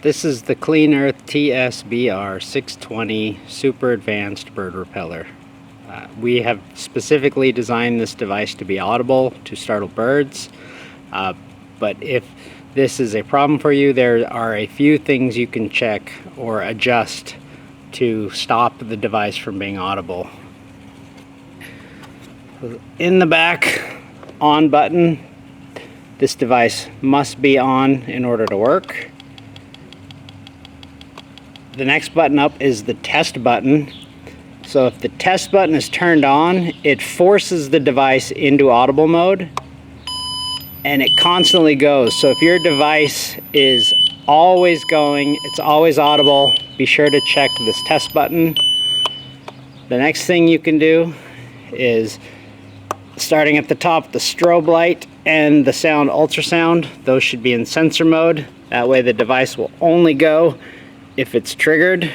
This is the Cleanrth TSBR620 Super Advanced Bird Repeller. We have specifically designed this device to be audible to startle birds, but if this is a problem for you, there are a few things you can check or adjust to stop the device from being audible. In the back on button, this device must be on in order to work. The next button up is the test button. So if the test button is turned on, it forces the device into audible mode, and it constantly goes. So if your device is always going, it's always audible, be sure to check this test button. The next thing you can do is, starting at the top, the strobe light and the sound ultrasound, those should be in sensor mode. That way the device will only go if it's triggered.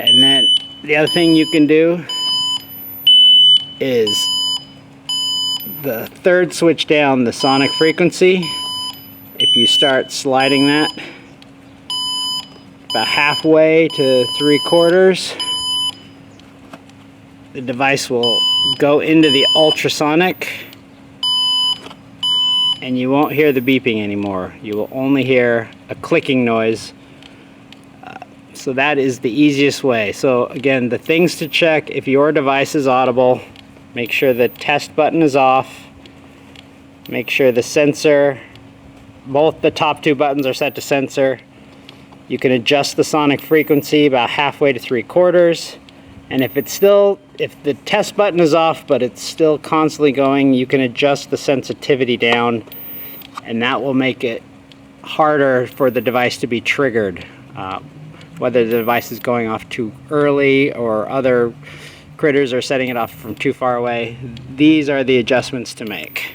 And then the other thing you can do is the third switch down, the sonic frequency. If you start sliding that about halfway to 3/4, the device will go into the ultrasonic, and you won't hear the beeping anymore. You will only hear a clicking noise. So that is the easiest way. So again, the things to check if your device is audible: make sure the test button is off, make sure the sensor, both the top two buttons are set to sensor. You can adjust the sonic frequency about halfway to 3/4, and if the test button is off but it's still constantly going, you can adjust the sensitivity down, and that will make it harder for the device to be triggered. Whether the device is going off too early or other critters are setting it off from too far away, these are the adjustments to make.